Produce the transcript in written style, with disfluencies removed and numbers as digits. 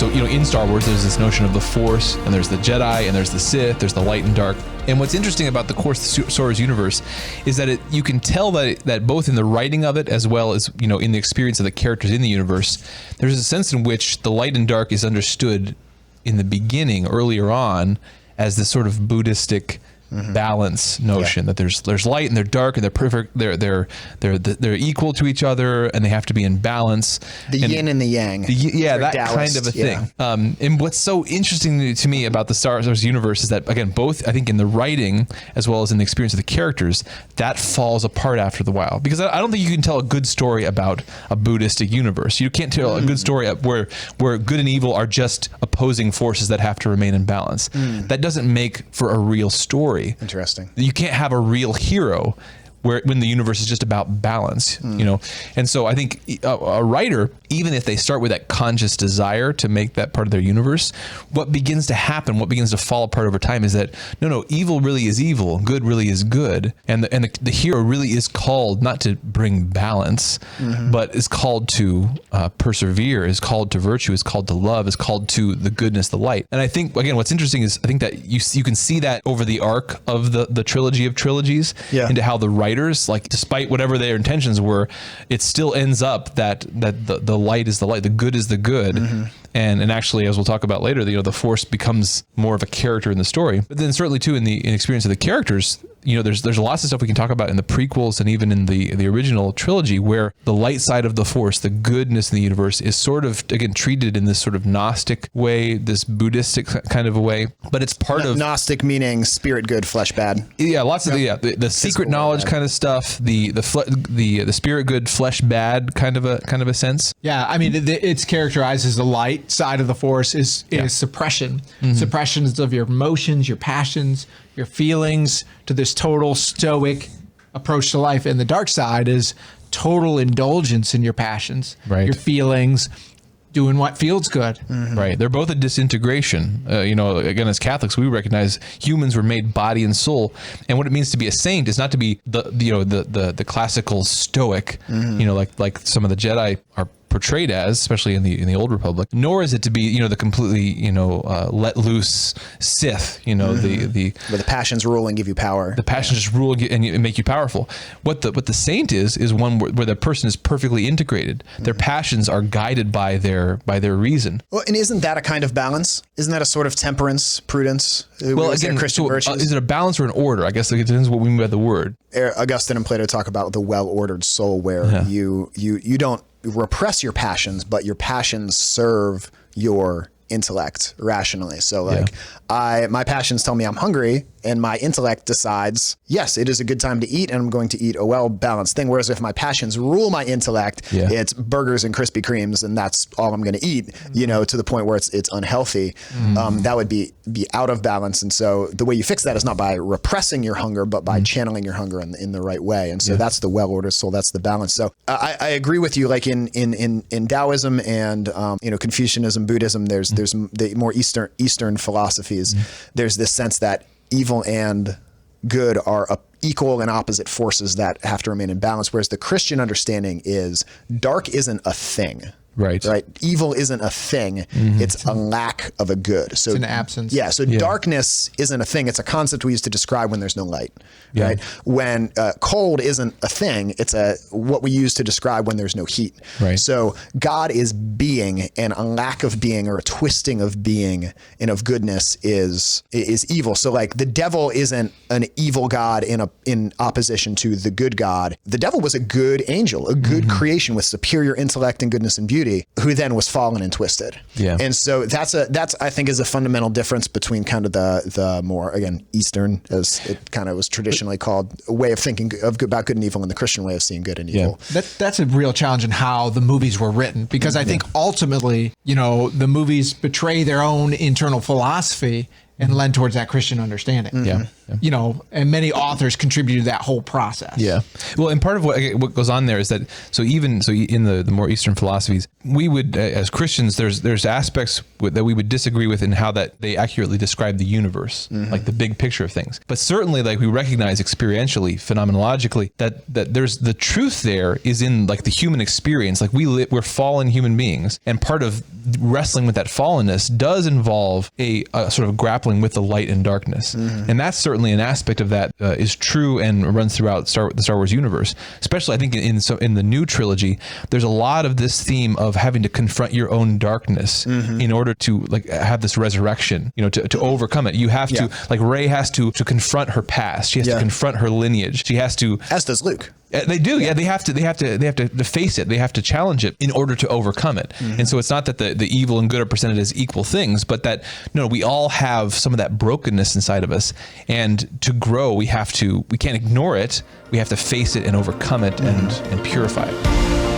So, in Star Wars, there's this notion of the Force, and there's the Jedi, and there's the Sith, there's the light and dark. And what's interesting about the Star Wars universe is that you can tell that both in the writing of it as well as, in the experience of the characters in the universe, there's a sense in which the light and dark is understood in the beginning, earlier on, as this sort of Buddhistic balance notion that there's light and they're dark and they're perfect. They're equal to each other and they have to be in balance. The yin and the yang. That Taoist, kind of a thing. And what's so interesting to me about the Star Wars universe is that, again, both I think in the writing as well as in the experience of the characters, that falls apart after the while. Because I don't think you can tell a good story about a Buddhistic universe. You can't tell a good story where good and evil are just opposing forces that have to remain in balance. That doesn't make for a real story. Interesting. You can't have a real hero when the universe is just about balance, And so I think a writer, even if they start with that conscious desire to make that part of their universe, what begins to happen, what begins to fall apart over time is that, no, evil really is evil, good really is good. And the hero really is called not to bring balance, but is called to persevere, is called to virtue, is called to love, is called to the goodness, the light. And I think, again, what's interesting is I think that you can see that over the arc of the trilogy of trilogies into how the writers, like, despite whatever their intentions were, it still ends up that the light is the light, the good is the good. And actually, as we'll talk about later, the Force becomes more of a character in the story. But then certainly too in experience of the characters, there's lots of stuff we can talk about in the prequels and even in the original trilogy where the light side of the Force, the goodness in the universe, is sort of, again, treated in this sort of Gnostic way, this Buddhistic kind of a way. But it's part of Gnostic, meaning spirit good, flesh bad. Yeah, lots of the secret knowledge kind of stuff, the spirit good, flesh bad kind of a sense. Yeah, I mean, it's characterized as the light side of the Force is suppression. Suppressions of your emotions, your passions, your feelings, to this total stoic approach to life. And the dark side is total indulgence in your passions, your feelings, doing what feels good. Right. They're both a disintegration. Again, as Catholics, we recognize humans were made body and soul. And what it means to be a saint is not to be the classical stoic, like some of the Jedi are portrayed as, especially in the Old Republic, nor is it to be, the completely, let loose Sith, where the passions rule and give you power. The passions just rule and make you powerful. What the saint is one where the person is perfectly integrated. Their passions are guided by their reason. Well, and isn't that a kind of balance? Isn't that a sort of temperance, prudence? Well, again, Christian virtues? Is it a balance or an order? I guess it depends what we mean by the word. Augustine and Plato talk about the well-ordered soul, where you don't repress your passions, but your passions serve your intellect rationally. So my passions tell me I'm hungry, and my intellect decides, yes, it is a good time to eat, and I'm going to eat a well-balanced thing. Whereas if my passions rule my intellect, it's burgers and Krispy Kremes, and that's all I'm going to eat, to the point where it's unhealthy. That would be out of balance. And so the way you fix that is not by repressing your hunger, but by channeling your hunger in the right way. And so that's the well-ordered soul. That's the balance. So I agree with you. Like in Taoism and Confucianism, Buddhism, there's the more Eastern philosophies. There's this sense that evil and good are equal and opposite forces that have to remain in balance. Whereas the Christian understanding is dark isn't a thing. Right. Evil isn't a thing. It's a lack of a good. So it's an absence. Yeah. So darkness isn't a thing. It's a concept we use to describe when there's no light. Right. When cold isn't a thing. It's what we use to describe when there's no heat. Right. So God is being, and a lack of being or a twisting of being and of goodness is evil. So like the devil isn't an evil God in opposition to the good God. The devil was a good angel, a good creation with superior intellect and goodness and beauty, who then was fallen and twisted. Yeah. And so that's I think is a fundamental difference between kind of the more, again, Eastern, as it kind of was traditionally called, a way of thinking about good and evil, and the Christian way of seeing good and evil. That's a real challenge in how the movies were written, because I think ultimately, the movies betray their own internal philosophy and lend towards that Christian understanding. and many authors contributed to that whole process. Yeah. Well, and part of what goes on there is that in the more Eastern philosophies, we would, as Christians, there's aspects that we would disagree with in how that they accurately describe the universe, like the big picture of things. But certainly, like, we recognize experientially, phenomenologically, that there's the truth there is in like the human experience. Like we're fallen human beings, and part of wrestling with that fallenness does involve a sort of grappling with the light and darkness, and that's certainly an aspect of that is true and runs throughout the Star Wars universe. Especially, I think in the new trilogy, there's a lot of this theme of having to confront your own darkness in order to like have this resurrection. To overcome it, you have to, like, Rey has to confront her past. She has to confront her lineage. She has to. As does Luke. They do, yeah. They have to face it. They have to challenge it in order to overcome it. And so it's not that the evil and good are presented as equal things, but that we all have some of that brokenness inside of us, and to grow, we can't ignore it. We have to face it and overcome it and purify it.